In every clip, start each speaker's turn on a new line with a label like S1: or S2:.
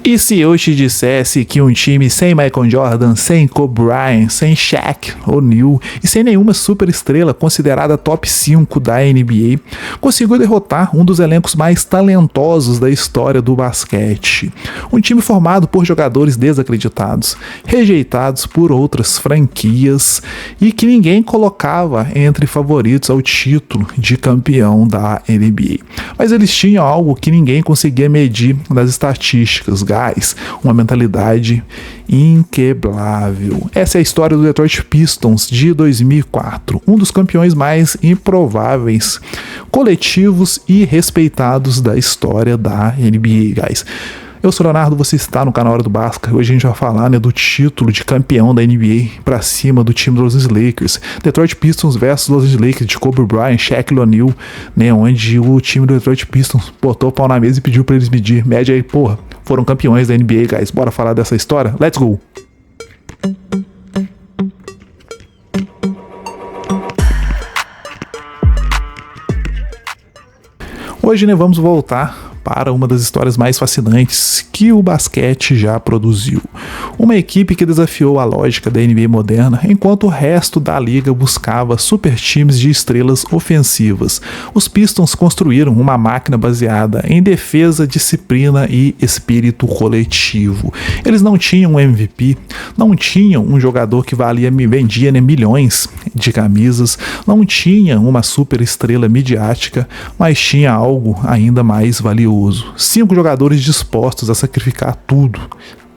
S1: E se eu te dissesse que um time sem Michael Jordan, sem Kobe Bryant, sem Shaq O'Neal e sem nenhuma superestrela considerada top 5 da NBA, conseguiu derrotar um dos elencos mais talentosos da história do basquete. Um time formado por jogadores desacreditados, rejeitados por outras franquias e que ninguém colocava entre favoritos ao título de campeão da NBA. Mas eles tinham algo que ninguém conseguia medir nas estatísticas, uma mentalidade inquebrável. Essa é a história do Detroit Pistons de 2004, um dos campeões mais improváveis, coletivos e respeitados da história da NBA, guys. Eu sou o Leonardo, você está no canal Hora do Basca. Hoje a gente vai falar, do título de campeão da NBA para cima do time dos Los Angeles Lakers. Detroit Pistons versus Los Angeles Lakers de Kobe Bryant, Shaq O'Neal, onde o time do Detroit Pistons botou o pau na mesa e pediu para eles medir. Média aí, foram campeões da NBA, guys. Bora falar dessa história? Let's go! Hoje, vamos voltar para uma das histórias mais fascinantes que o basquete já produziu. Uma equipe que desafiou a lógica da NBA moderna, enquanto o resto da liga buscava super times de estrelas ofensivas. Os Pistons construíram uma máquina baseada em defesa, disciplina e espírito coletivo. Eles não tinham um MVP, não tinham um jogador que vendia milhões de camisas, não tinha uma super estrela midiática, mas tinha algo ainda mais valioso. 5 jogadores dispostos a sacrificar tudo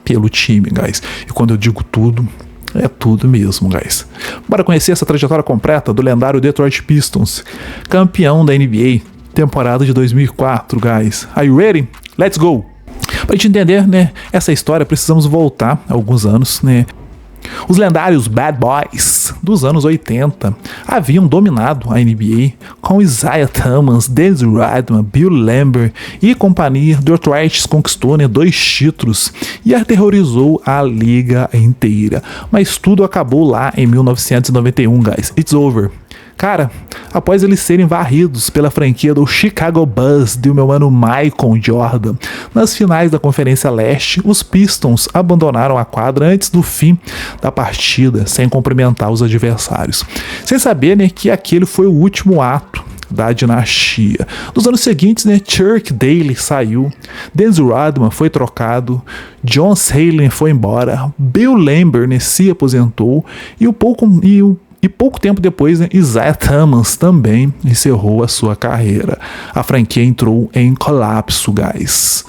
S1: pelo time, guys. E quando eu digo tudo, é tudo mesmo, guys. Bora conhecer essa trajetória completa do lendário Detroit Pistons, campeão da NBA, temporada de 2004, guys. Are you ready? Let's go! Pra gente entender, essa história, precisamos voltar alguns anos, Os lendários Bad Boys dos anos 80 haviam dominado a NBA com Isaiah Thomas, Dennis Rodman, Bill Lambert e companhia. Detroit conquistou 2 títulos e aterrorizou a liga inteira. Mas tudo acabou lá em 1991, guys. It's over. Cara, após eles serem varridos pela franquia do Chicago Bulls do meu mano Michael Jordan, nas finais da Conferência Leste, os Pistons abandonaram a quadra antes do fim da partida, sem cumprimentar os adversários, sem saber que aquele foi o último ato da dinastia. Nos anos seguintes, Chuck Daly saiu, Dennis Rodman foi trocado, John Salem foi embora, Bill Lambert se aposentou e pouco tempo depois, Isaiah Thomas também encerrou a sua carreira. A franquia entrou em colapso, guys.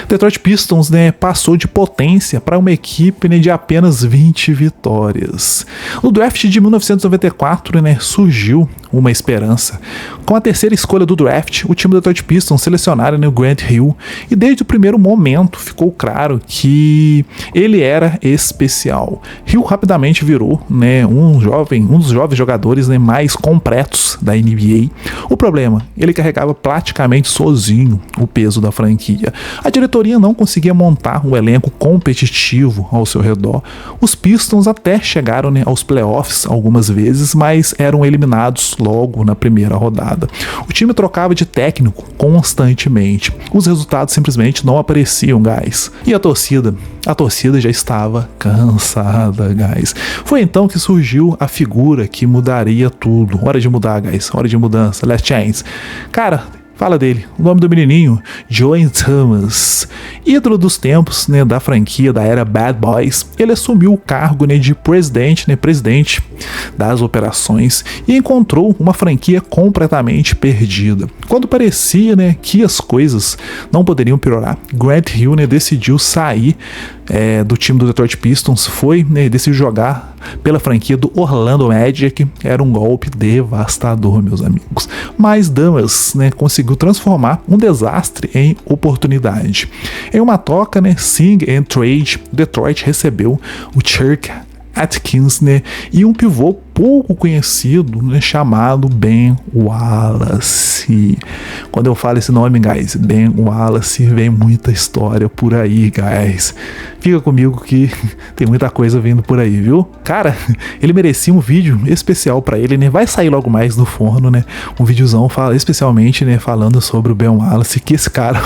S1: Detroit Pistons passou de potência para uma equipe de apenas 20 vitórias. No draft de 1994 surgiu uma esperança. Com a terceira escolha do draft, o time do Detroit Pistons selecionaram o Grant Hill e desde o primeiro momento ficou claro que ele era especial. Hill rapidamente virou um dos jovens jogadores mais completos da NBA. O problema, ele carregava praticamente sozinho o peso da franquia. A diretoria não conseguia montar um elenco competitivo ao seu redor. Os Pistons até chegaram aos playoffs algumas vezes, mas eram eliminados logo na primeira rodada. O time trocava de técnico constantemente. Os resultados simplesmente não apareciam, guys. E a torcida já estava cansada, guys. Foi então que surgiu a figura que mudaria tudo. Hora de mudar, guys. Hora de mudança. Last Chance. Cara, fala dele, o nome do menininho, Joe Thomas, ídolo dos tempos da franquia da era Bad Boys. Ele assumiu o cargo de presidente das operações e encontrou uma franquia completamente perdida. Quando parecia que as coisas não poderiam piorar, Grant Hill decidiu sair do time do Detroit Pistons, decidiu jogar pela franquia do Orlando Magic. Era um golpe devastador, meus amigos. Mas Damas conseguiu transformar um desastre em oportunidade. Em uma troca, Sing and Trade, Detroit recebeu o Chuck Atkins e um pivô pouco conhecido chamado Ben Wallace. Quando eu falo esse nome, guys, Ben Wallace, vem muita história por aí, guys. Fica comigo que tem muita coisa vindo por aí, viu? Cara, ele merecia um vídeo especial pra ele, vai sair logo mais no forno, um videozão especialmente, falando sobre o Ben Wallace, que esse cara,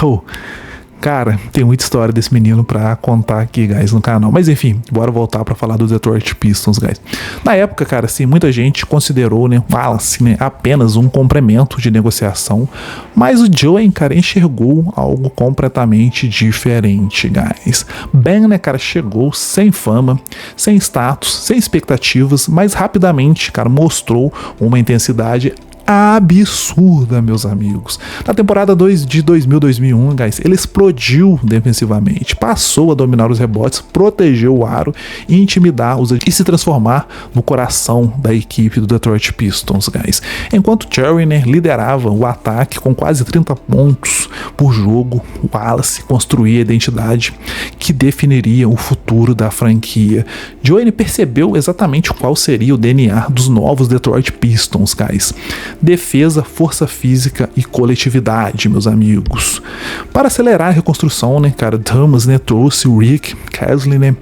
S1: Cara, tem muita história desse menino pra contar aqui, guys, no canal. Mas enfim, bora voltar pra falar do Detroit Pistons, guys. Na época, cara, assim, muita gente considerou, né, o Wallace, né, apenas um complemento de negociação. Mas o Joe, cara, enxergou algo completamente diferente, guys. Ben, né, cara, chegou sem fama, sem status, sem expectativas, mas rapidamente, cara, mostrou uma intensidade absurda, meus amigos. Na temporada 2 de 2000-2001, guys, ele explodiu defensivamente, passou a dominar os rebotes, protegeu o aro e intimidar os e se transformar no coração da equipe do Detroit Pistons, guys. Enquanto Cherry, né, liderava o ataque com quase 30 pontos por jogo, o Wallace construía a identidade que definiria o futuro da franquia. Joe percebeu exatamente qual seria o DNA dos novos Detroit Pistons, guys. Defesa, força física e coletividade, meus amigos. Para acelerar a reconstrução, né, cara, Thomas, né, trouxe o Rick Casley, né,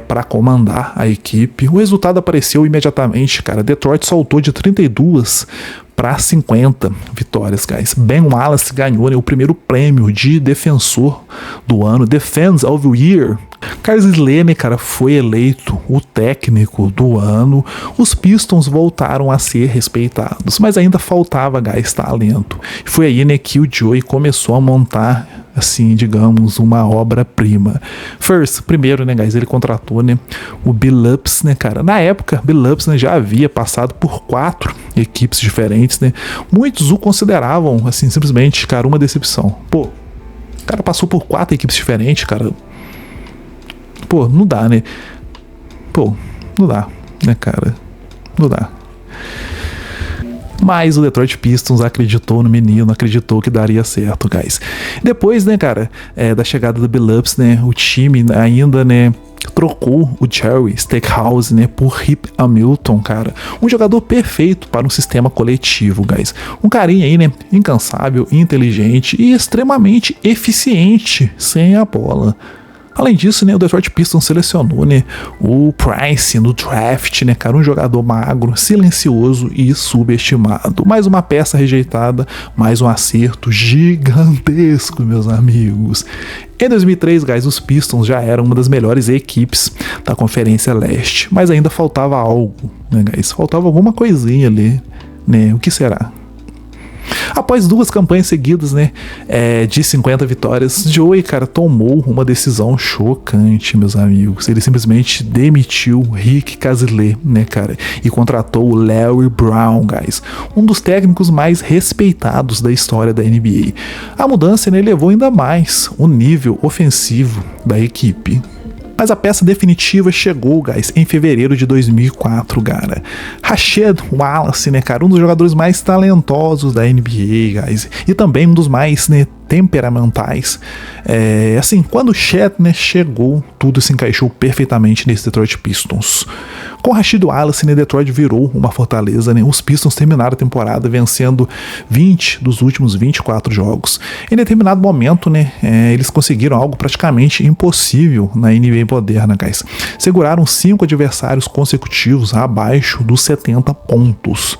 S1: para comandar a equipe. O resultado apareceu imediatamente, cara. Detroit saltou de 32 para 50 vitórias, guys. Ben Wallace ganhou, né, o primeiro prêmio de defensor do ano, Defense of the Year. Carlos Slaney, cara, foi eleito o técnico do ano. Os Pistons voltaram a ser respeitados, mas ainda faltava, guys, talento. Foi aí, né, que o Joey começou a montar, assim, digamos, uma obra-prima. Primeiro, né, guys, ele contratou, né, o Billups, né, cara. Na época, Billups, né, já havia passado por 4 equipes diferentes, né. Muitos o consideravam, assim, simplesmente, cara, uma decepção. Pô, o cara passou por 4 equipes diferentes, cara. Pô, não dá, né? Pô, não dá, né, cara? Não dá. Mas o Detroit Pistons acreditou no menino, acreditou que daria certo, guys. Depois, né, cara, da chegada do Billups, né, o time ainda, né, trocou o Jerry Stackhouse, né, por Rip Hamilton, cara. Um jogador perfeito para um sistema coletivo, guys. Um carinha aí, né, incansável, inteligente e extremamente eficiente sem a bola. Além disso, né, o Detroit Pistons selecionou, né, o Price no draft, né, cara, um jogador magro, silencioso e subestimado. Mais uma peça rejeitada, mais um acerto gigantesco, meus amigos. Em 2003, guys, os Pistons já eram uma das melhores equipes da Conferência Leste, mas ainda faltava algo, né, guys? Faltava alguma coisinha ali, né? O que será? Após 2 campanhas seguidas, né, de 50 vitórias, Joey, cara, tomou uma decisão chocante, meus amigos. Ele simplesmente demitiu Rick Casley, né, cara, e contratou o Larry Brown, guys, um dos técnicos mais respeitados da história da NBA. A mudança, né, elevou ainda mais o nível ofensivo da equipe. Mas a peça definitiva chegou, guys, em fevereiro de 2004, cara. Rasheed Wallace, né, cara, um dos jogadores mais talentosos da NBA, guys, e também um dos mais, né, temperamentais. Assim, quando o Chet, né, chegou, tudo se encaixou perfeitamente nesse Detroit Pistons. Com Rasheed Wallace, né, Detroit virou uma fortaleza, né? Os Pistons terminaram a temporada vencendo 20 dos últimos 24 jogos. Em determinado momento, né, eles conseguiram algo praticamente impossível na NBA moderna, guys. Seguraram 5 adversários consecutivos abaixo dos 70 pontos.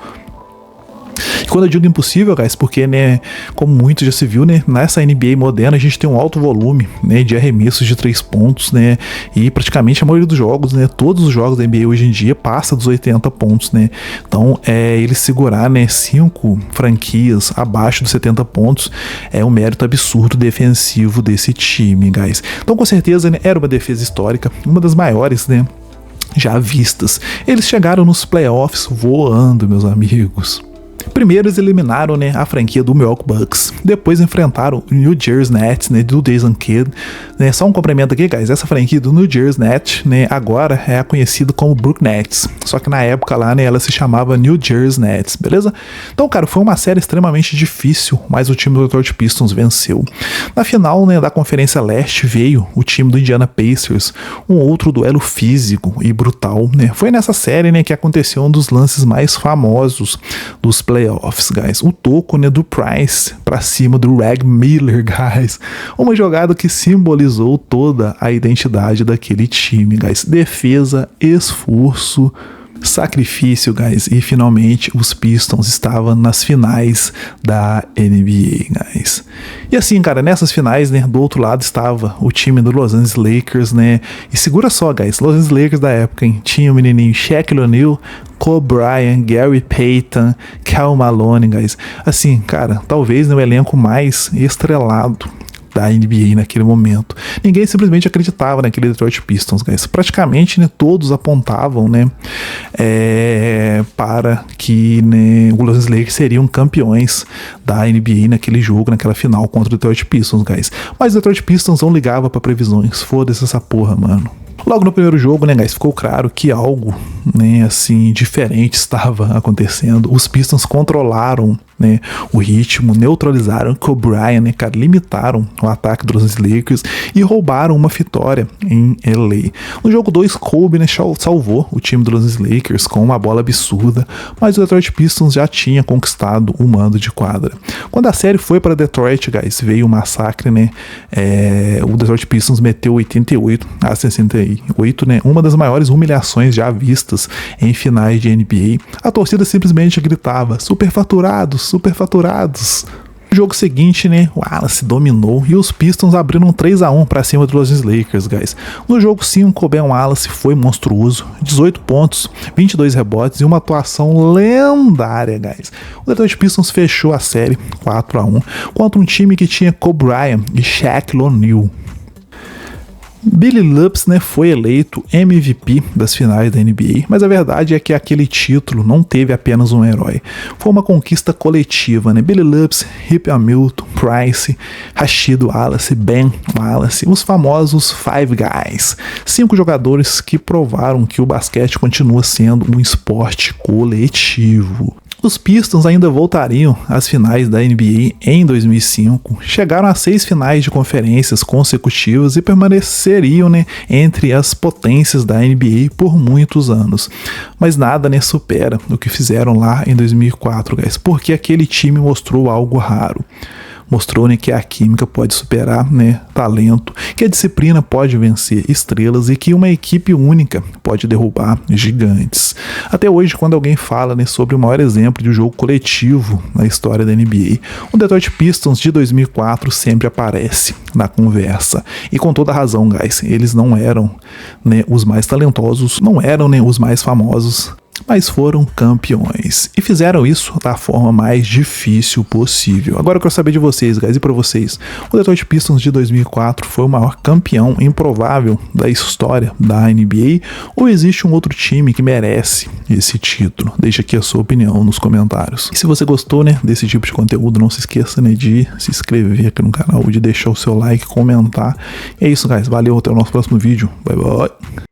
S1: E quando eu digo impossível, guys, porque, né, como muito já se viu, né, nessa NBA moderna a gente tem um alto volume, né, de arremessos de 3 pontos, né, e praticamente a maioria dos jogos, né, todos os jogos da NBA hoje em dia passa dos 80 pontos, né. Então, eles segurar, né, 5 franquias abaixo dos 70 pontos é um mérito absurdo defensivo desse time, guys. Então, com certeza, né, era uma defesa histórica, uma das maiores, né, já vistas. Eles chegaram nos playoffs voando, meus amigos. Primeiro eles eliminaram, né, a franquia do Milwaukee Bucks, depois enfrentaram o New Jersey Nets, né, do Jason Kidd, né. Só um complemento aqui, guys, essa franquia do New Jersey Nets, né, agora é conhecida como Brooklyn Nets, só que na época lá, né, ela se chamava New Jersey Nets, beleza? Então, cara, foi uma série extremamente difícil, mas o time do Detroit Pistons venceu. Na final, né, da Conferência Leste veio o time do Indiana Pacers, um outro duelo físico e brutal, né. Foi nessa série, né, que aconteceu um dos lances mais famosos dos playoffs, guys. O toco, né, do Price pra cima do Reg Miller, guys. Uma jogada que simbolizou toda a identidade daquele time, guys. Defesa, esforço Sacrifício, guys, e finalmente os Pistons estavam nas finais da NBA, guys. E assim, cara, nessas finais, né, do outro lado estava o time do Los Angeles Lakers, né, e segura só, guys, Los Angeles Lakers da época, hein, tinha o menininho Shaquille O'Neal, Kobe Bryant, Gary Payton, Karl Malone, guys. Assim, cara, talvez no elenco mais estrelado da NBA naquele momento. Ninguém simplesmente acreditava naquele Detroit Pistons, guys. Praticamente, né, todos apontavam, né, para que, né, os Los Angeles Lakers seriam campeões da NBA naquele jogo, naquela final contra o Detroit Pistons, guys. Mas o Detroit Pistons não ligava para previsões. Foda-se essa porra, mano. Logo no primeiro jogo, né, guys, ficou claro que algo, né, assim, diferente estava acontecendo. Os Pistons controlaram, né, o ritmo, neutralizaram Kobe Bryant, né, cara, limitaram o ataque dos Los Angeles Lakers e roubaram uma vitória em LA. No jogo 2, Kobe, né, salvou o time dos Los Angeles Lakers com uma bola absurda, mas o Detroit Pistons já tinha conquistado o mando de quadra. Quando a série foi para Detroit, guys, veio um massacre, né, o Detroit Pistons meteu 88, né, uma das maiores humilhações já vistas em finais de NBA. A torcida simplesmente gritava: superfaturados, superfaturados. No jogo seguinte, né, o Wallace dominou e os Pistons abriram 3-1 para cima dos Los Angeles Lakers, guys. No jogo 5, o Ben Wallace foi monstruoso, 18 pontos, 22 rebotes e uma atuação lendária, guys. O Detroit Pistons fechou a série 4-1 contra um time que tinha Kobe Bryant e Shaquille O'Neal. Billy Lupes, né, foi eleito MVP das finais da NBA, mas a verdade é que aquele título não teve apenas um herói. Foi uma conquista coletiva, né? Billy Lupes, Rip Hamilton, Price, Rasheed Wallace, Ben Wallace, os famosos Five Guys. 5 jogadores que provaram que o basquete continua sendo um esporte coletivo. Os Pistons ainda voltariam às finais da NBA em 2005, chegaram a 6 finais de conferências consecutivas e permaneceriam, né, entre as potências da NBA por muitos anos. Mas nada, né, supera o que fizeram lá em 2004, guys, porque aquele time mostrou algo raro. Mostrou, né, que a química pode superar, né, talento, que a disciplina pode vencer estrelas e que uma equipe única pode derrubar gigantes. Até hoje, quando alguém fala, né, sobre o maior exemplo de jogo coletivo na história da NBA, o Detroit Pistons de 2004 sempre aparece na conversa. E com toda razão, guys, eles não eram, né, os mais talentosos, não eram, né, os mais famosos, mas foram campeões e fizeram isso da forma mais difícil possível. Agora eu quero saber de vocês, guys, e para vocês, o Detroit Pistons de 2004 foi o maior campeão improvável da história da NBA ou existe um outro time que merece esse título? Deixa aqui a sua opinião nos comentários. E se você gostou, né, desse tipo de conteúdo, não se esqueça, né, de se inscrever aqui no canal, de deixar o seu like, comentar. E é isso, guys, valeu, até o nosso próximo vídeo, bye bye.